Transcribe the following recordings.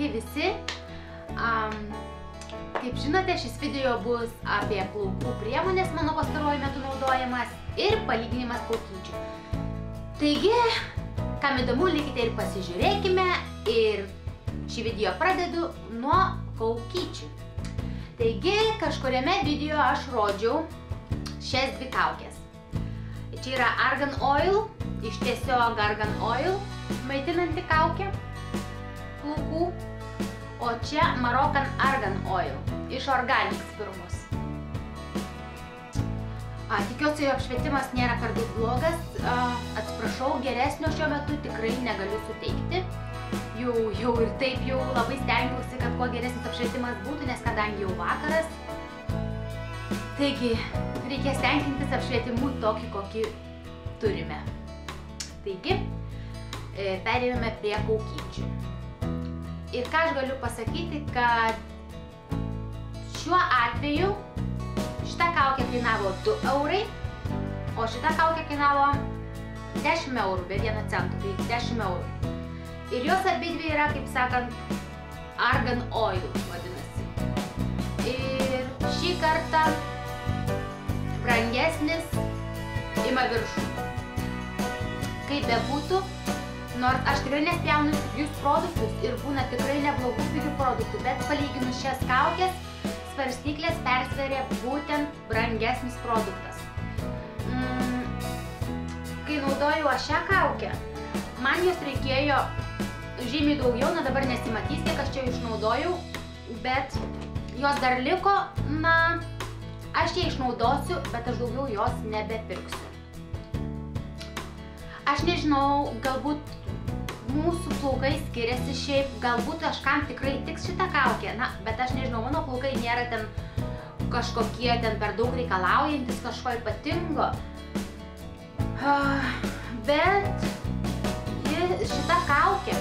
sveiki visi. Kaip žinote, šis video bus apie plaukų priemonės mano pastaruoju metu naudojamas ir palyginimas kaukyčių. Taigi, kam įdomu, likite ir pasižiūrėkime, ir šį video pradedu nuo kaukyčių. Taigi, kažkuriame video aš rodžiau šias dvi kaukės. Čia yra Argan Oil, iš tiesiog Argan Oil maitinanti kaukė plaukų, o čia Moroccan Argan Oil iš Organics firmos. Tikiuosi, jog apšvietimas nėra per daug blogas. Atsiprašau, geresnio šiuo metu tikrai negaliu suteikti. Jau ir taip jau labai stengiausi, kad kuo geresnis apšvietimas būtų, nes kadangi jau vakaras. Taigi, reikės tenkintis apšvietimu tokį, kokį turime. Taigi, perėjome prie kaukyčių. Ir ką aš galiu pasakyti, kad šiuo atveju šita kaukė kainavo 2 eurai, o šita kaukė kainavo 10 eurų, be 1 centų, tai 10 eurų. Ir jos abidvi yra, kaip sakant, Argan Oil vadinasi. Ir šį kartą brangesnis ima viršų. Kaip bebūtų, nors aš tikrai nespjaunu pigius produktus ir būna tikrai neblogų pigių produktų, bet palyginus šias kaukės, svarstyklės persveria būtent brangesnis produktas. Kai naudojau aš šią kaukę, man jos reikėjo žymiai daugiau, na dabar nesimatys, kiek aš čia išnaudojau, bet jos dar liko, na, aš ją išnaudosiu, bet aš daugiau jos nebepirksiu. Aš nežinau, galbūt mūsų plaukai skiriasi šiaip, galbūt kažkam tikrai tiks šitą kaukę, na, bet aš nežinau, mano plaukai nėra ten kažkokie ten per daug reikalaujantis kažko ypatingo. Bet šita kaukė,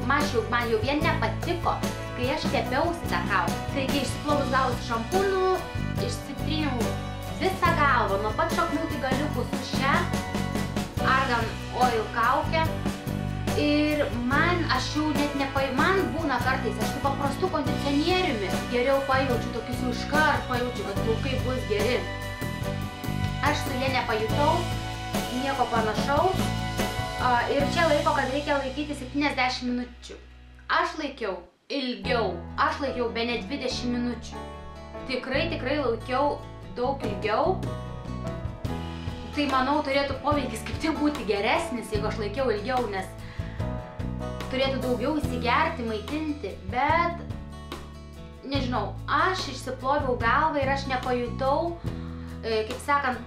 man jau vien nepatiko, kai aš tepiausi tą kaukę. Taigi išsiplovus galvos šampūnu, išsitryniau visą galvą, nuo pat šaknų iki galiukų su šia Argan Oil kaukę. Ir man būna kartais, aš su paprastu kondicionieriumi geriau pajaučiu tokius jau iškart, pajaučiu, kad plaukai bus geri. Aš su jie nepajutau, nieko panašaus. Ir čia laiko, kad reikia laikyti 70 minučių. Aš laikiau ilgiau, aš laikiau bene 20 minučių. Tikrai laikiau daug ilgiau. Tai manau, turėtų poveikis kaip tik būti geresnis, jeigu aš laikiau ilgiau, nes turėtų daugiau įsigerti, maitinti, bet nežinau, aš išsiploviau galvą ir aš nepajutau, kaip sakant,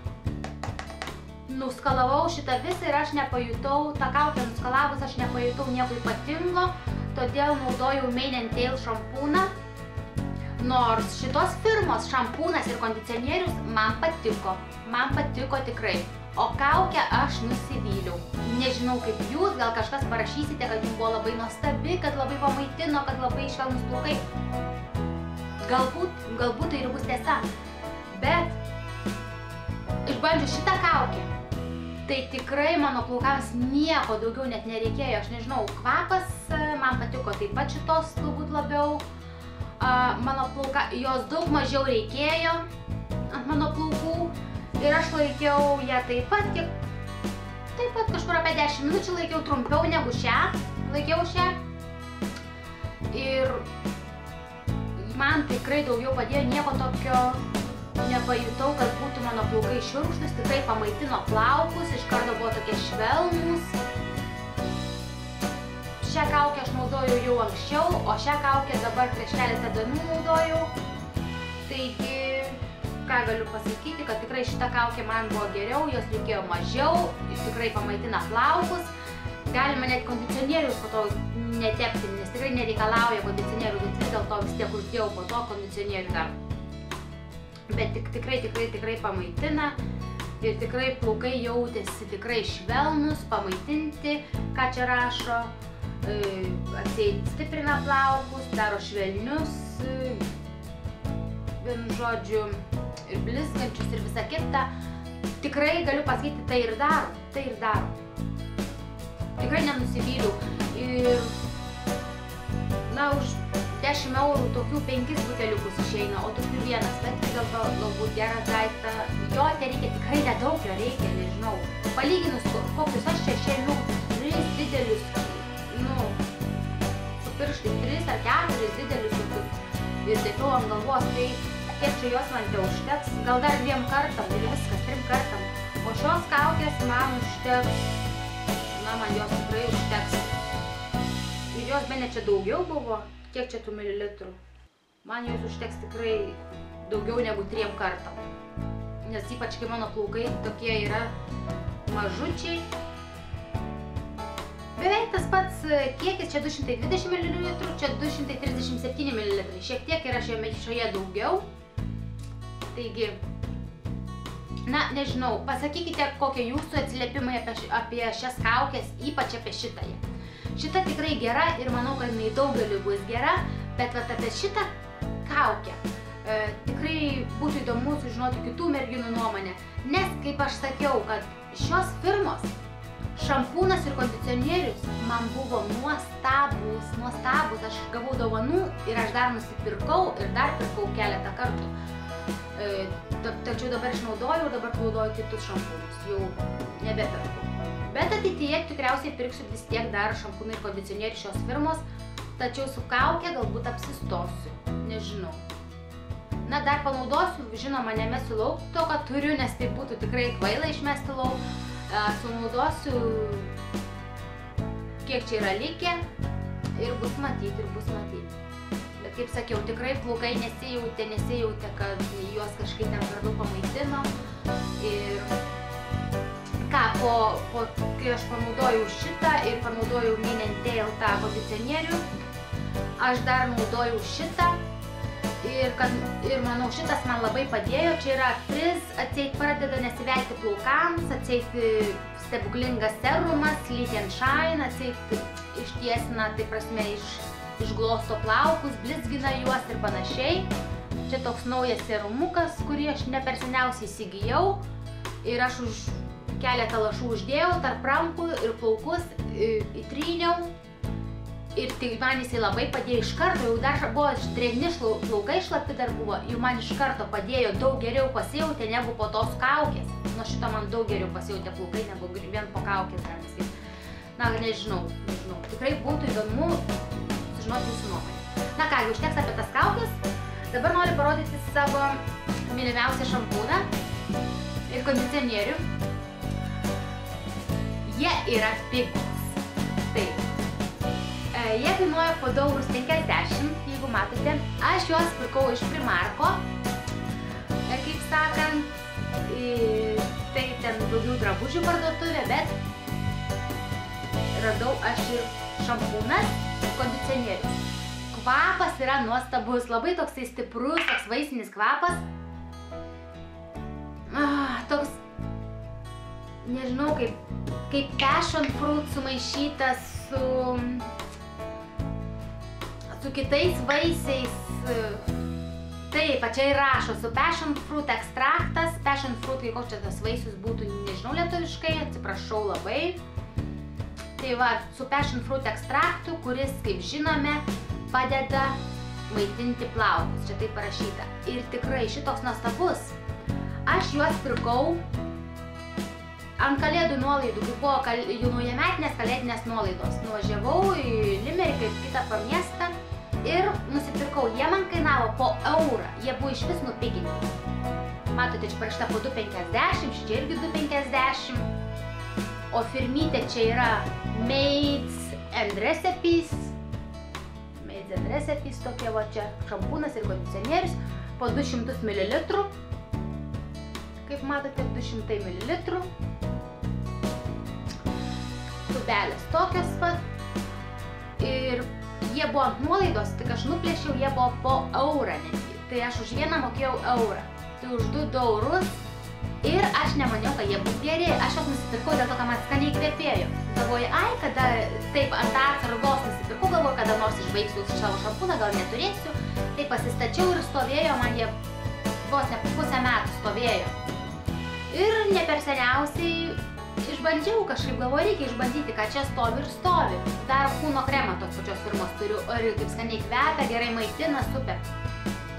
nuskalavau šitą visą ir aš nepajutau, tą kaukę nuskalavus aš nepajutau nieko ypatingo, todėl naudojau Mane & Tail šampūną, nors šitos firmos šampūnas ir kondicionierius man patiko tikrai, o kaukę aš nusivyliau. Nežinau kaip jūs, gal kažkas parašysite, kad jums buvo labai nuostabi, kad labai pamaitino, kad labai švelnus plaukai. Galbūt tai ir bus tiesa, bet išbandžius šitą kaukę, tai tikrai mano plaukams nieko daugiau net nereikėjo. Aš nežinau, kvapas man patiko taip pat šitos galbūt labiau. Mano plauka, jos daug mažiau reikėjo ant mano plaukų ir aš laikiau ją taip pat kažkur apie 10 minučių laikiau trumpiau negu laikiau šią ir man tikrai daugiau padėjo, nieko tokio nepajutau, kad būtų mano plaukai šiurkštūs, tikrai pamaitino plaukus, iš karto buvo tokie švelnūs. Šią kaukę aš naudojau jau anksčiau, o šią kaukę dabar prieš keletą dienų naudojau. Taigi, ką galiu pasakyti, kad tikrai šita kaukė man buvo geriau, jos reikėjo mažiau, jis tikrai pamaitina plaukus. Galima net kondicionierius po to netepti, nes tikrai nereikalauja kondicionierių, bet vis dėlto vis tiek uždėjau po to kondicionierių dar. Bet tikrai pamaitina. Ir tikrai plaukai jautėsi tikrai švelnus, pamaitinti, ką čia rašo. Atseit stiprina plaukus, daro švelnius, vienu žodžiu, ir blizgančius ir visa kita. Tikrai galiu pasakyti, tai ir daro. Tikrai nenusivyliau. Ir na, už 10 eurų tokių 5 buteliukus išeina, o tokių vienas, bet vis dėlto galbūt geras daikta. Jo tereikia tikrai nedaug, jo reikia, nežinau. Palyginus, kokius aš čia šėliu 3 didelius, nu, su pirštais 3 ar 4 didelius ir taip jau ant galvos, tai kiek čia jos man te užteks, gal dar 2 kartam ir viskas, 3 kartam. O šios kaukės man užteks, na, man jos tikrai užteks. Ir jos bene čia daugiau buvo, kiek čia tų mililitrų. Man jos užteks tikrai daugiau negu 3 kartam. Nes ypač kai mano plaukai tokie yra mažučiai. Beveik tas pats kiekis, čia 220 ml, čia 237 ml. Šiek tiek yra šioje daugiau. Taigi, na, nežinau, pasakykite, kokie jūsų atsiliepimai apie šias kaukės, ypač apie šitąją. Šita tikrai gera ir manau, kad jinai daugeliu bus gera, bet vat apie šitą kaukę tikrai būtų įdomu sužinoti kitų merginų nuomonę. Nes, kaip aš sakiau, kad šios firmos šampūnas ir kondicionierius man buvo nuostabus. Aš gavau dovanų ir aš dar nusipirkau ir dar pirkau keletą kartų. Tačiau dabar išnaudoju ir dabar naudoju kitus šampūnus, jau nebepirkau. Bet ateityje tikriausiai pirksiu vis tiek dar šampūną ir kondicionierių šios firmos, tačiau su kaukė galbūt apsistosiu, nežinau. Na, dar panaudosiu, žinoma, nemesiu lauk to, ką turiu, nes tai būtų tikrai kvaila išmesti lauk. Sunaudosiu, kiek čia yra likę ir bus matyti, Bet kaip sakiau, tikrai plaukai nesijautė, kad juos kažkaip ten per daug pamaitino. Ir ką, kai aš panaudojau šitą ir panaudojau Mane & Tail tą kondicionierių, aš dar naudojau šitą ir manau, šitas man labai padėjo. Čia yra Frizz, atseit pradeda nesivelti plaukams, atseit stebuklingas serumas, Lift and Shine, atseit ištiesina, tai prasme, išglosto plaukus, blizgina juos ir panašiai. Čia toks naujas serumukas, kurį aš ne per seniausiai įsigijau ir aš už keletą lašų uždėjau tarp rankų ir plaukus įtryniau. Ir tai man jisai labai padėjo iš karto, jau dar buvo drėgni plaukai, šlapi dar buvo, jau man iš karto padėjo, daug geriau pasijautė negu po tos kaukės. Nuo šito man daug geriau pasijautė plaukai negu vien po kaukės, galima sakyti. Na, nežinau, tikrai būtų įdomu sužinoti jūsų nuomonę. Na ką, užteks apie tas kaukės. Dabar noriu parodyti savo mylimiausią šampūną ir kondicionierių. Jie yra pigūs. Taip. Jie kainuoja po 2,50 €, jeigu matote. Aš juos pirkau iš Primarko, kaip sakant, tai ten daugiau drabužių parduotuvė, bet radau aš ir šampūnas ir kondicionierius. Kvapas yra nuostabus, labai toksai stiprus, toks vaisinis kvapas. Toks, nežinau, kaip passion fruit sumaišytas su kitais vaisiais. Taip, čia ir rašo, su passion fruit ekstraktas. Passion fruit, kai koks čia tas vaisius būtų, nežinau lietuviškai, atsiprašau labai. Tai va, su passion fruit ekstraktu, kuris, kaip žinome, padeda maitinti plaukus. Čia taip parašyta. Ir tikrai šitoks nuostabus. Aš juos pirkau ant kalėdų nuolaidų, kai buvo jų naujametinės kalėdinės nuolaidos. Nuvažiavau į Limeriką, į kitą miestą ir nusipirkau. Jie man kainavo po eurą, jie buvo iš vis nupiginti. Matote, čia parašyta po 2,50, čia irgi 2,50. O firmytė čia yra Maids & Recipes. Maids & Recipes tokie va čia šampūnas ir kondicionierius po 200 ml. Kaip matote, 200 ml. Tubelės tokios pat. Ir jie buvo ant nuolaidos, tik aš nuplėšiau, jie buvo po eurą netgi. Tai aš už vieną mokėjau eurą. Tai už 2 eurus. Ir aš nemaniau, kad jie bus geri. Aš juos nusipirkau dėl to, kad man skaniai kvepėjo. Galvoju, kada taip ant atsargos nusipirkau, galvoju, kada nors išbaigsiu savo šampūną, gal neturėsiu. Tai pasistačiau ir stovėjo, man jie vos ne pusę metų stovėjo. Ir ne per seniausiai išbandžiau kažkaip, galvoju, reikia išbandyti, ką čia stovi ir stovi. Dar kūno kremą tos pačios firmos turiu, ir kaip skaniai kvepia, gerai maitina, super.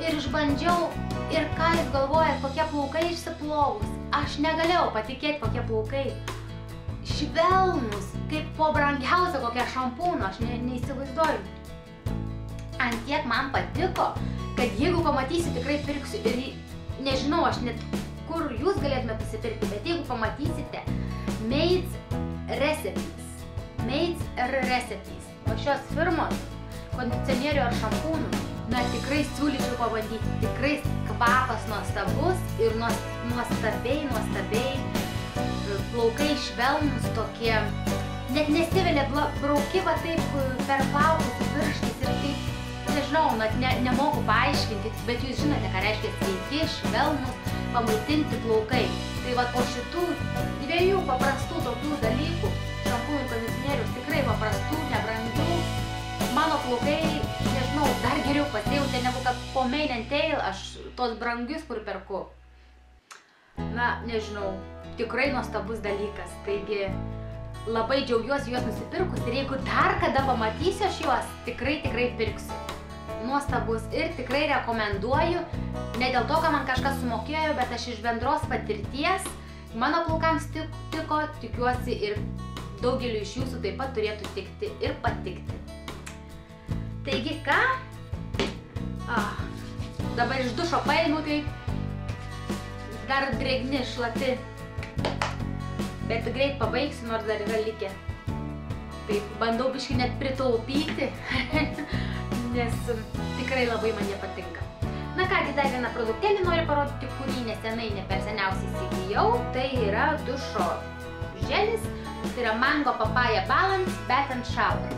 Ir išbandžiau, ir ką jūs galvojat, kokie plaukai išsiplovus. Aš negalėjau patikėti, kokie plaukai. Švelnus, kaip po brangiausio kokie šampūno, aš neįsivaizduoju. Antiek man patiko, kad jeigu pamatysiu, tikrai pirksiu. Ir nežinau, aš net kur jūs galėtume nusipirkti, bet jeigu pamatysite Maids Recipes. Maids Recipes. O šios firmos kondicionierių ar šampūnų, na tikrai siūlyčiau pabandyti. Tikrai kvapas nuostabus ir nuostabiai plaukai švelnus tokie. Net nesivelia brauki va taip per plaukus pirštais ir taip, nežinau, net nemoku paaiškinti, bet jūs žinote, ką reiškia sveiki, švelnus, pamaitinti plaukai. Tai va po šitų dviejų paprastų tokių dalykų, šampūnų ir kondicionierius, tikrai paprastų, nebrangių, mano plaukai, nežinau, dar geriau pasijautė negu kad po Mane & Tail aš tos brangius, kur perku. Na, nežinau, tikrai nuostabus dalykas. Taigi, labai džiaugiuosi juos nusipirkus ir jeigu dar kada pamatysiu aš juos, tikrai pirksiu. Nuostabus ir tikrai rekomenduoju, ne dėl to, kad man kažkas sumokėjo, bet aš iš bendros patirties mano plaukams tiko, tikiuosi ir daugeliu iš jūsų taip pat turėtų tikti ir patikti. Taigi ką? Dabar iš dušo paėmiau, tai dar drėgni, šlapi, bet greit pabaigsiu, nors dar yra likę. Taip, bandau biškį net pritaupyti, nes tikrai labai man jie patinka. Na kągi, dar vieną produktėlį noriu parodyti, kurį nesenai, ne per seniausiai įsigijau. Tai yra dušo želis, tai yra Mango Papaya Balance Bath and Shower.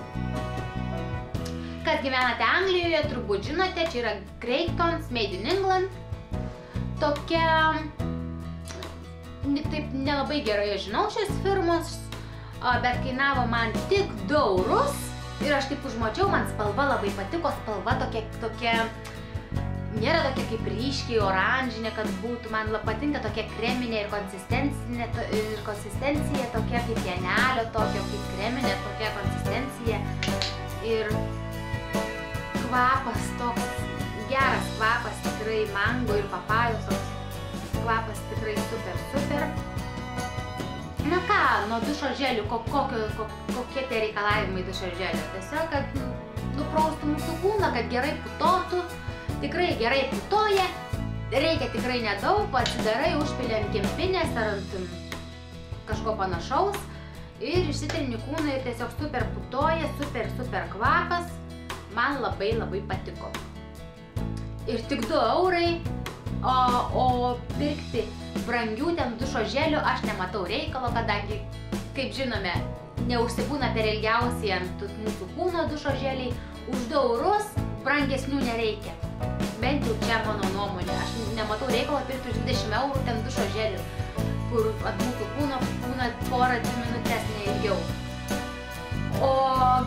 Kas gyvenate Anglijoje, turbūt žinote, čia yra Craigtons Made in England. Tokia, taip nelabai gerai žinau šios firmos, bet kainavo man tik 2 eurus. Ir aš taip užmačiau, man spalva labai patiko, spalva tokia, nėra tokia kaip ryškiai oranžinė, kad būtų, man patinka tokia kreminė ir konsistencija tokia kaip pienelio, tokia kaip kreminė, tokia konsistencija. Ir kvapas toks, geras kvapas, tikrai mango ir papajos, toks kvapas tikrai super. Na ką, nuo dušo želių, kokie tie reikalavimai dušo želio? Tiesiog, kad nupraustų mūsų kūną, kad gerai putotų, tikrai gerai putoja, reikia tikrai nedaug, pasidarai, užpili ant kempinės ar ant kažko panašaus ir išsitrini kūną ir tiesiog super putoja, super kvapas, man labai patiko. Ir tik 2 eurai, o pirkti brangių ten dušo želių aš nematau reikalo, kadangi, kaip žinome, neužsibūna per ilgiausiai ant mūsų kūno dušo želiai. Už 2 eurus brangesnių nereikia. Bent jau čia mano nuomonė. Aš nematau reikalo pirkti už 20 eurų ten dušo želių, kur ant mūsų kūno būna porą 2 minutės neilgiau. O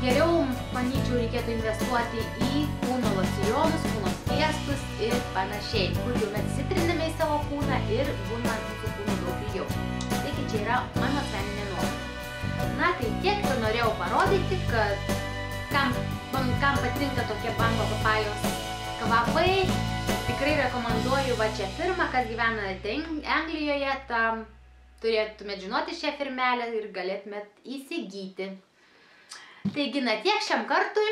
geriau, manyčiau, reikėtų investuoti į kūno losjonus, kūno skiestus ir panašiai, kur jau mes įsitriname į savo kūną ir būna mūsų kūno daug ilgiau. Taigi čia yra mano asmeninė nuomonė. Na tai tiek, kad norėjau parodyti, kad kam patinka tokie Mango Papajos kvapai, tikrai rekomenduoju va čia firmą, kas gyvenate Anglijoje, tam turėtumėt žinoti šią firmelę ir galėtumėt įsigyti. Taigi, na tiek šiam kartui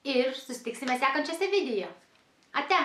ir susitiksime sekančiose video. Ate!